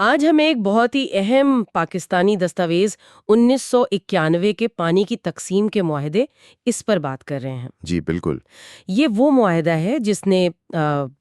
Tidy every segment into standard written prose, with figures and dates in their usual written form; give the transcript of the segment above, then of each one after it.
آج ہم ایک بہت ہی اہم پاکستانی دستاویز 1991 کے پانی کی تقسیم کے معاہدے اس پر بات کر رہے ہیں۔ جی بالکل۔ یہ وہ معاہدہ ہے جس نے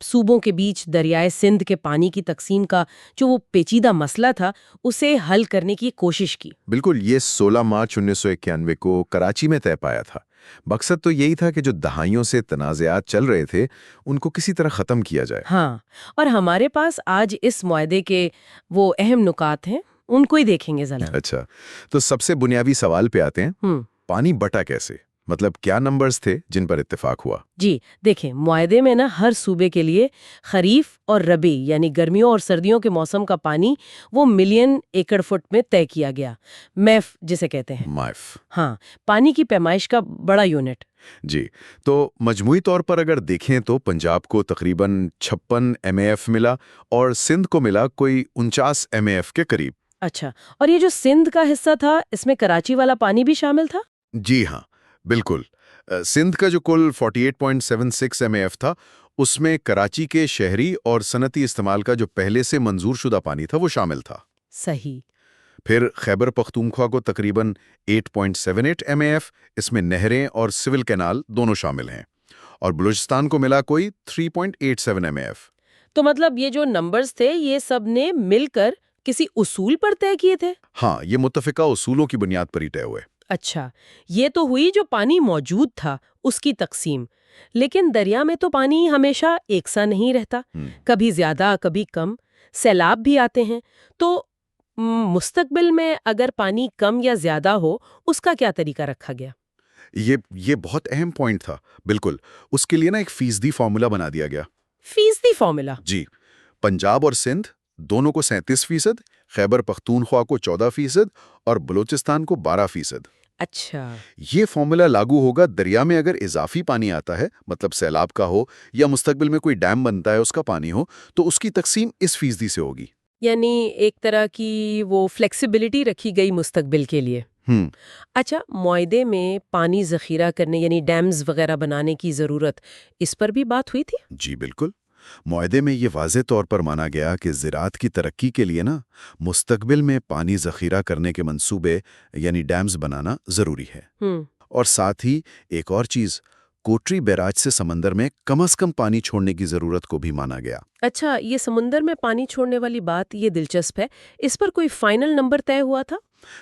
صوبوں کے بیچ دریائے سندھ کے پانی کی تقسیم کا جو وہ پیچیدہ مسئلہ تھا اسے حل کرنے کی کوشش کی۔ بالکل، یہ 16 مارچ 1991 کو کراچی میں طے پایا تھا۔ مقصد تو یہی تھا کہ جو دہائیوں سے تنازعات چل رہے تھے ان کو کسی طرح ختم کیا جائے۔ ہاں، اور ہمارے پاس آج اس معاہدے کے وہ اہم نکات ہیں، ان کو ہی دیکھیں گے ذرا۔ اچھا، تو سب سے بنیادی سوال پہ آتے ہیں، پانی بٹا کیسے؟ مطلب کیا نمبرز تھے جن پر اتفاق ہوا؟ جی دیکھیں، معاہدے میں ہر صوبے کے لیے خریف اور ربیع یعنی گرمیوں اور سردیوں کے موسم کا پانی وہ ملین ایکڑ فٹ میں طے کیا گیا، میف جسے کہتے ہیں۔ مائف۔ ہاں، پانی کی پیمائش کا بڑا یونٹ۔ جی، تو مجموعی طور پر اگر دیکھیں تو پنجاب کو تقریباً 56 MAF ملا اور سندھ کو ملا کوئی 49 MAF کے قریب۔ اچھا، اور یہ جو سندھ کا حصہ تھا اس میں کراچی والا پانی بھی شامل تھا؟ جی ہاں، بالکل۔ سندھ کا جو کل 48.76 MAF تھا اس میں کراچی کے شہری اور صنعتی استعمال کا جو پہلے سے منظور شدہ پانی تھا وہ شامل تھا۔ صحیح۔ پھر خیبر پختونخوا کو تقریباً 8.78 MAF، اس میں نہریں اور سول کینال دونوں شامل ہیں، اور بلوچستان کو ملا کوئی 3.87 MAF۔ تو مطلب یہ جو نمبرز تھے یہ سب نے مل کر کسی اصول پر طے کیے تھے؟ ہاں، یہ متفقہ اصولوں کی بنیاد پر ہی طے ہوئے۔ اچھا، یہ تو ہوئی جو پانی موجود تھا اس کی تقسیم، لیکن دریا میں تو پانی ہمیشہ ایک سا نہیں رہتا، کبھی زیادہ کبھی کم، سیلاب بھی آتے ہیں، تو مستقبل میں اگر پانی کم یا زیادہ ہو اس کا کیا طریقہ رکھا گیا؟ یہ بہت اہم پوائنٹ تھا۔ بالکل، اس کے لیے ایک فیصدی فارمولا بنا دیا گیا۔ فیصدی فارمولا؟ جی، پنجاب اور سندھ دونوں کو 37%، خیبر پختونخوا کو 14% اور بلوچستان کو 12%۔ اچھا، یہ فارمولا لاگو ہوگا دریا میں اگر اضافی پانی آتا ہے، مطلب سیلاب کا ہو یا مستقبل میں کوئی ڈیم بنتا ہے اس کا پانی ہو، تو اس کی تقسیم اس فیصدی سے ہوگی۔ یعنی ایک طرح کی وہ فلیکسیبلٹی رکھی گئی مستقبل کے لیے۔ اچھا، معاہدے میں پانی ذخیرہ کرنے یعنی ڈیمز وغیرہ بنانے کی ضرورت، اس پر بھی بات ہوئی تھی؟ جی بالکل، معاہدے میں یہ واضح طور پر مانا گیا کہ زراعت کی ترقی کے لیے مستقبل میں پانی ذخیرہ کرنے کے منصوبے یعنی ڈیمز بنانا ضروری ہے۔ اور ساتھ ہی ایک اور چیز، کوٹری بیراج سے سمندر میں کم از کم پانی چھوڑنے کی ضرورت کو بھی مانا گیا۔ اچھا، یہ سمندر میں پانی چھوڑنے والی بات یہ دلچسپ ہے، اس پر کوئی فائنل نمبر طے ہوا تھا؟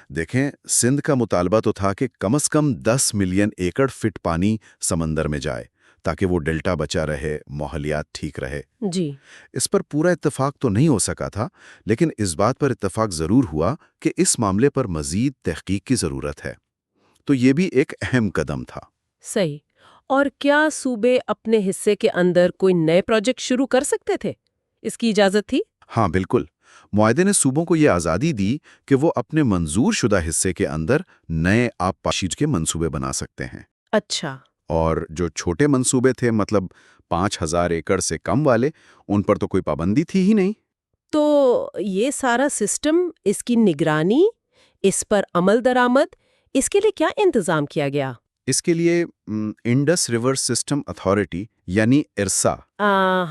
دیکھیں، سندھ کا مطالبہ تو تھا کہ کم از کم 10 ملین ایکڑ فٹ پانی سمندر میں جائے تاکہ وہ ڈیلٹا بچا رہے، ماحولیات ٹھیک رہے۔ جی، اس پر پورا اتفاق تو نہیں ہو سکا تھا، لیکن اس بات پر اتفاق ضرور ہوا کہ اس معاملے پر مزید تحقیق کی ضرورت ہے، تو یہ بھی ایک اہم قدم تھا۔ صحیح۔ اور کیا صوبے اپنے حصے کے اندر کوئی نئے پروجیکٹ شروع کر سکتے تھے؟ اس کی اجازت تھی؟ ہاں بالکل، معاہدے نے صوبوں کو یہ آزادی دی کہ وہ اپنے منظور شدہ حصے کے اندر نئے آب پاشی کے منصوبے بنا سکتے ہیں۔ اچھا۔ اور جو چھوٹے منصوبے تھے، مطلب 5000 ایکڑ سے کم والے، ان پر تو کوئی پابندی تھی ہی نہیں۔ تو یہ سارا سسٹم، اس کی نگرانی، اس پر عمل درآمد، اس کے لیے کیا انتظام کیا گیا؟ اس کے لیے انڈس ریور سسٹم اتھارٹی یعنی ارسا۔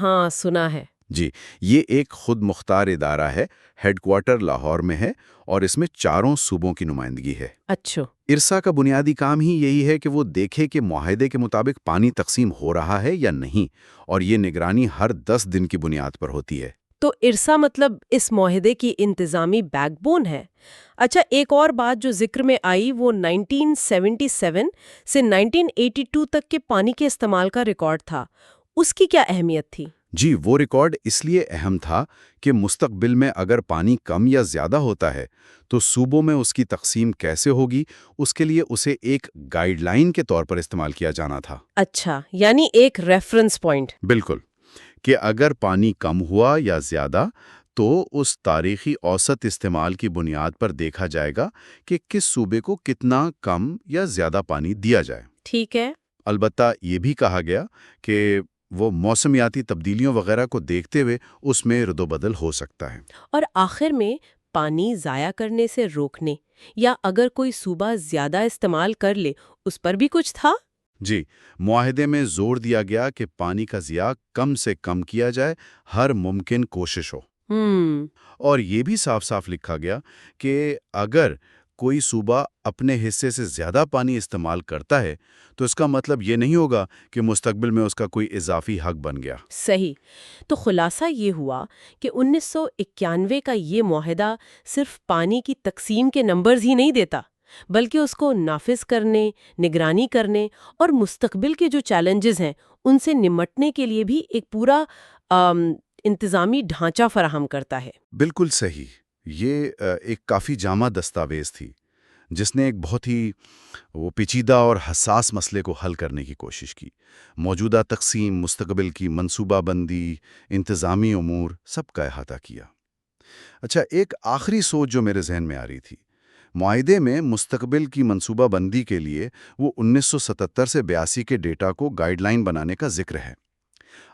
ہاں، سنا ہے۔ جی، یہ ایک خود مختار ادارہ ہے، ہیڈ کوارٹر لاہور میں ہے اور اس میں 4 صوبوں کی نمائندگی ہے۔ اچھا۔ ارسا کا بنیادی کام ہی یہی ہے کہ وہ دیکھے کہ معاہدے کے مطابق پانی تقسیم ہو رہا ہے یا نہیں، اور یہ نگرانی ہر 10 دن کی بنیاد پر ہوتی ہے۔ تو ارسا مطلب اس معاہدے کی انتظامی بیک بون ہے۔ اچھا، ایک اور بات جو ذکر میں آئی وہ 1977 سے 1982 تک کے پانی کے استعمال کا ریکارڈ تھا، اس کی کیا اہمیت تھی؟ جی، وہ ریکارڈ اس لیے اہم تھا کہ مستقبل میں اگر پانی کم یا زیادہ ہوتا ہے تو صوبوں میں اس کی تقسیم کیسے ہوگی، اس کے لیے اسے ایک گائیڈ لائن کے طور پر استعمال کیا جانا تھا۔ اچھا، یعنی ایک ریفرنس پوائنٹ۔ بالکل، کہ اگر پانی کم ہوا یا زیادہ تو اس تاریخی اوسط استعمال کی بنیاد پر دیکھا جائے گا کہ کس صوبے کو کتنا کم یا زیادہ پانی دیا جائے۔ ٹھیک ہے۔ البتہ یہ بھی کہا گیا کہ وہ موسمیاتی تبدیلیوں وغیرہ کو دیکھتے ہوئے اس میں رد و بدل ہو سکتا ہے۔ اور آخر میں پانی ضائع کرنے سے روکنے یا اگر کوئی صوبہ زیادہ استعمال کر لے اس پر بھی کچھ تھا؟ جی، معاہدے میں زور دیا گیا کہ پانی کا ضیاع کم سے کم کیا جائے، ہر ممکن کوشش ہو۔ اور یہ بھی صاف صاف لکھا گیا کہ اگر کوئی صوبہ اپنے حصے سے زیادہ پانی استعمال کرتا ہے تو اس کا مطلب یہ نہیں ہوگا کہ مستقبل میں اس کا کوئی اضافی حق بن گیا۔ صحیح۔ تو خلاصہ یہ ہوا کہ 1991 کا یہ معاہدہ صرف پانی کی تقسیم کے نمبرز ہی نہیں دیتا، بلکہ اس کو نافذ کرنے، نگرانی کرنے اور مستقبل کے جو چیلنجز ہیں ان سے نمٹنے کے لیے بھی ایک پورا انتظامی ڈھانچہ فراہم کرتا ہے۔ بالکل صحیح۔ یہ ایک کافی جامع دستاویز تھی جس نے ایک بہت ہی پیچیدہ اور حساس مسئلے کو حل کرنے کی کوشش کی۔ موجودہ تقسیم، مستقبل کی منصوبہ بندی، انتظامی امور، سب کا احاطہ کیا۔ اچھا، ایک آخری سوچ جو میرے ذہن میں آ رہی تھی، معاہدے میں مستقبل کی منصوبہ بندی کے لیے وہ 1977 سے 82 کے ڈیٹا کو گائیڈ لائن بنانے کا ذکر ہے۔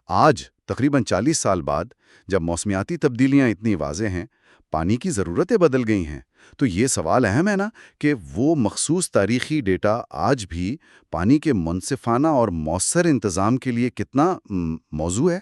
آج تقریباً 40 سال بعد جب موسمیاتی تبدیلیاں اتنی واضح ہیں، پانی کی ضرورتیں بدل گئی ہیں، تو یہ سوال اہم ہے نا کہ وہ مخصوص تاریخی ڈیٹا آج بھی پانی کے منصفانہ اور مؤثر انتظام کے لیے کتنا موزوں ہے۔